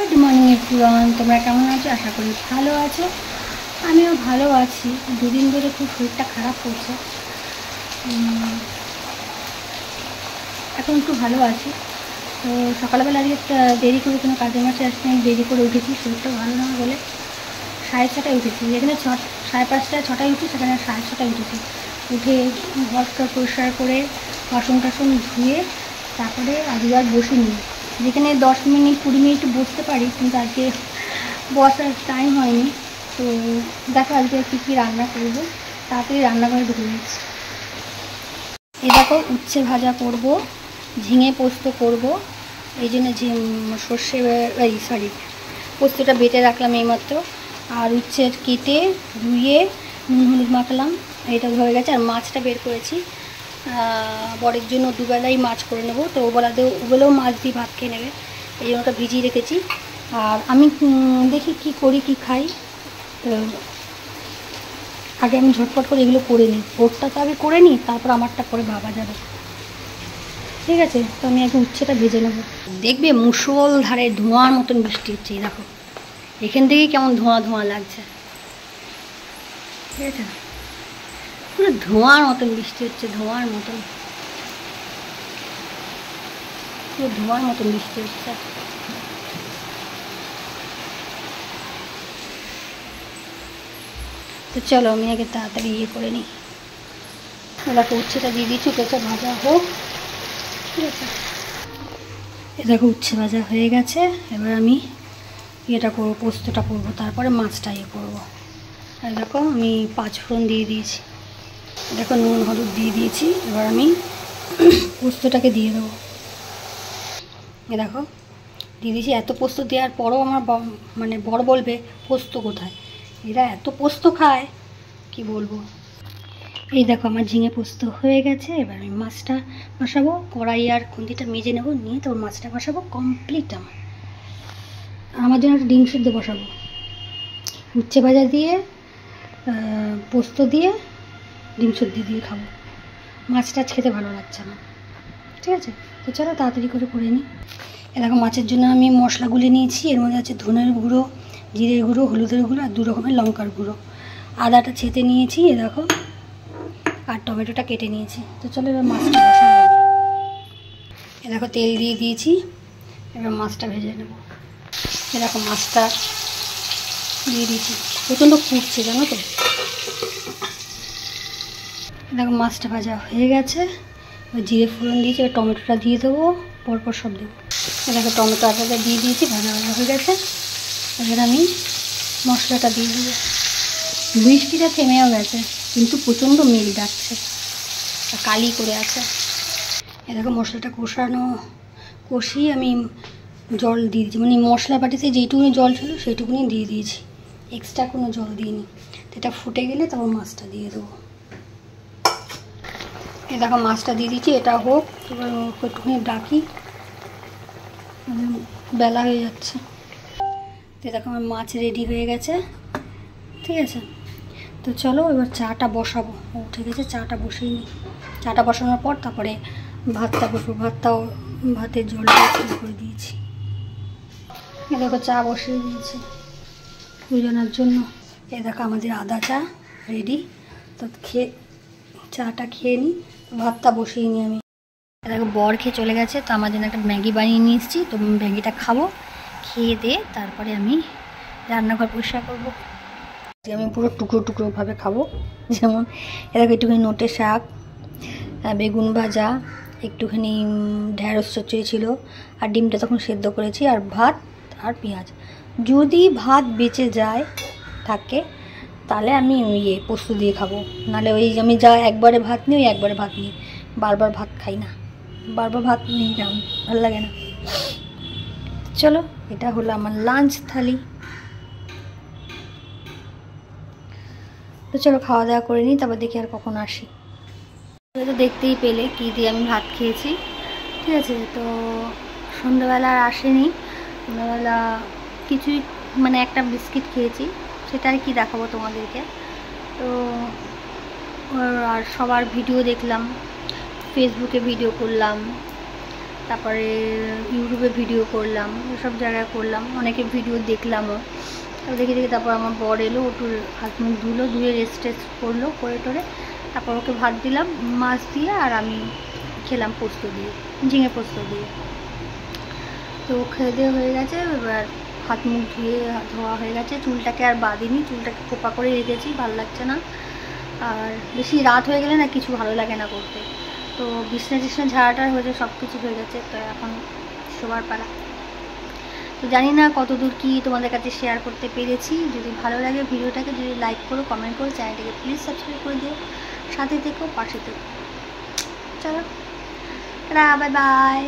Good morning everyone, তোমরা কেমন আছো? আশা করি ভালো আছো। আমিও ভালো আছি। দুদিন ধরে খুব শরীরটা খারাপ করছে, এখন একটু ভালো আছি। তো সকালবেলা আজকে দেরি করে কোনো কাজের মাসে আসতে আমি দেরি করে উঠেছি, শরীরটা ভালো না বলে 6:30টায় উঠেছি। যেখানে 5:30 6টায় উঠি, সেখানে 6:30টায় উঠেছি। উঠে ঘরটা পরিষ্কার করে বাসন টাসন ধুয়ে তারপরে আজকে আর বসিনি। যেখানে 10 মিনিট 20 মিনিট বসতে পারি, কিন্তু আজকে বসার টাইম হয়নি। তো দেখো আজকে কী রান্না করবো, তাড়াতাড়ি রান্নাঘরে ঢুকে যাচ্ছি। এ দেখো উচ্ছে ভাজা করব, ঝিঙে পোস্ত করব। এই জন্য সর্ষে পোস্তটা বেটে রাখলাম এইমাত্র। আর উচ্ছে কেটে ধুয়ে নুন হলুদ মাখলাম, এটা হয়ে গেছে। আর মাছটা বের করেছি, বরের জন্য দুবেলাই মাছ করে নেব। তো ওবেলাও মাছ দিয়ে ভাত খেয়ে নেবে, এই জন্য ওটা ভিজিয়ে রেখেছি। আর আমি দেখি কি করি, কি খাই। তো আগে আমি ঝটপট করে এগুলো করে নিই, ওরটা তো আগে করে নিই, তারপর আমারটা করে ভাবা যাবে। ঠিক আছে, তো আমি আগে উচ্ছেটা ভেজে নেব। দেখবে মুষলধারে ধোঁয়ার মতন বৃষ্টি হচ্ছে। এই দেখো এখান থেকেই কেমন ধোঁয়া ধোঁয়া লাগছে, ঠিক আছে? পুরো ধোঁয়ার মতন বৃষ্টি হচ্ছে, ধোঁয়ার মতন, পুরো ধোঁয়ার মতন বৃষ্টি হচ্ছে। তো চলো আমি আগে তাড়াতাড়ি ইয়ে করে নিই। দেখো উচ্ছেটা দিয়ে দিচ্ছি, উচ্ছেটা ভাজা হোক, ঠিক আছে? এ দেখো উচ্ছে ভাজা হয়ে গেছে। এবার আমি ইয়েটা করবো, পোস্তটা করবো, তারপরে মাছটা ইয়ে করবো। আর দেখো আমি 5 ফোড়ন দিয়ে দিয়েছি, দেখো নুন হলুদ দিয়ে দিয়েছি। এবার আমি পোস্তটাকে দিয়ে দেবো। এ দেখো দিয়ে দিয়েছি। এত পোস্ত দেওয়ার পরও আমার মানে বর বলবে পোস্ত কোথায়, এরা এত পোস্ত খায় কি বলবো। এই দেখো আমার ঝিঙে পোস্ত হয়ে গেছে। এবার আমি মাছটা বসাবো, কড়াই আর খুন্তিটা মেজে নেবো, নিয়ে তারপর মাছটা বসাবো। কমপ্লিট আমার জন্য একটা ডিম সিদ্ধ বসাবো, উচ্ছে ভাজা দিয়ে পোস্ত দিয়ে ডিম সিদ্ধ দিয়ে খাবো। মাছটা খেতে ভালো লাগছে না, ঠিক আছে? তো চলো তাড়াতাড়ি করে নিই। এরকম মাছের জন্য আমি মশলাগুলি নিয়েছি। এর মধ্যে আছে ধনের গুঁড়ো, জিরের গুঁড়ো, হলুদের গুঁড়ো আর 2 রকমের লঙ্কার গুঁড়ো। আদাটা ছেঁচে নিয়েছি, এ দেখো, আর টমেটোটা কেটে নিয়েছি। তো চলো এবার মাছটা বসা হবে। এ দেখো তেল দিয়ে দিয়েছি, এবার মাছটা ভেজে নেব। এরকম মাছটা দিয়ে দিয়েছি, প্রচণ্ড ফুটছে জানো তো। দেখো মাছটা ভাজা হয়ে গেছে। এবার জিরে ফোড়ন দিয়েছি, এবার টমেটোটা দিয়ে দেবো, পরপর সব দেবো। দেখো টমেটো আদাটা দিয়ে দিয়েছি, ভাজা হয়ে গেছে। এবার আমি মশলাটা দিয়ে দেবো। বৃষ্টিটা থেমেও গেছে, কিন্তু প্রচণ্ড মেঘ ডাকছে, কালি করে আছে। এ দেখো মশলাটা কষিয়ে আমি জল দিয়ে দিয়েছি, মানে মশলা বাটিতে যেইটুকুনি জল ছিল সেইটুকুনি দিয়ে দিয়েছি, এক্সট্রা কোনো জল দিইনি। এটা ফুটে গেলে তারপর মাছটা দিয়ে দেবো। এ দেখো মাছটা দিয়ে দিচ্ছি, এটা হোক। এবার একটুখানি ডাকি, বেলা হয়ে যাচ্ছে। তো দেখো আমার মাছ রেডি হয়ে গেছে, ঠিক আছে? তো চলো এবার চাটা বসাবো। উঠে গেছে, চাটা বসিয়ে নিই। চাটা বসানোর পর তারপরে ভাতটা বসবো। ভাতের জলটা করে দিয়েছি। এ দেখো চা বসিয়ে দিয়েছি দুজনের জন্য। এ দেখো আমাদের আদা চা রেডি। তো চাটা খেয়ে নিই, ভাতটা বসিয়ে নিই আমি। দেখো বর খেয়ে চলে গেছে, তো আমার জন্য একটা ম্যাগি বানিয়ে নিয়ে এসেছি। তো ম্যাগিটা খাবো, খেয়ে দিয়ে তারপরে আমি রান্নাঘর পরিষ্কার করবো। আমি পুরো টুকরো টুকরোভাবে খাবো। যেমন এরকম একটুখানি নোটে শাক, বেগুন ভাজা, একটুখানি ঢ্যাঁড়স চচ্চড়ি ছিল, আর ডিমটা তখন সেদ্ধ করেছি, আর ভাত আর পেঁয়াজ। যদি ভাত বেঁচে যায় থাকে তাহলে আমি পোস্ত দিয়ে খাবো, নাহলে ওই আমি যা একবারে ভাত নিই, ওই একবারে ভাত নিই, বারবার ভাত খাই না। বারবার ভাত নিই না, ভালো লাগে না। চলো এটা হলো আমার লাঞ্চ থালি। তো চলো খাওয়া দাওয়া করে নিই, তারপর দেখি আর কখন আসি। তো দেখতেই পেলে কী দিয়ে আমি ভাত খেয়েছি, ঠিক আছে? তো সন্ধ্যাবেলা আর আসেনি। সন্ধ্যাবেলা কিছুই, মানে একটা বিস্কিট খেয়েছি, সেটা আর কি দেখাবো তোমাদেরকে। তো আর সবার ভিডিও দেখলাম, ফেসবুকে ভিডিও করলাম, তারপরে ইউটিউবে ভিডিও করলাম, এসব জায়গায় করলাম, অনেকে ভিডিও দেখলামও। তারপর দেখে দেখে তারপর আমার বর এলো, ওটু হাত মুখ ধুলো, ধুয়ে রেস্ট টেস্ট করলো, করে টোরে তারপর ওকে ভাত দিলাম মাছ দিয়ে, আর আমি খেলাম পোস্ত দিয়ে, ঝিঙে পোস্ত দিয়ে। তো খেয়ে দিয়ে হয়ে গেছে, এবার হাত মুখ ধুয়ে ধোয়া হয়ে গেছে, চুলটাকে আর বাঁধিনি, চুলটাকে খোপা করে রেখেছি, ভালো লাগছে না। আর বেশি রাত হয়ে গেলে না কিছু ভালো লাগে না করতে। তো বিছনা টিছনা ঝাড়াটা হয়েছে, সব কিছু হয়ে গেছে, তো এখন শোবার পালা। তো জানি না কতদূর কি তোমাদের কাছে শেয়ার করতে পেরেছি। যদি ভালো লাগে ভিডিওটাকে যদি লাইক করো, কমেন্ট করো, চ্যানেলটাকে প্লিজ সাবস্ক্রাইব করে দিও, সাথে থেকো, পাশে থেকো। চলো, বাই বাই।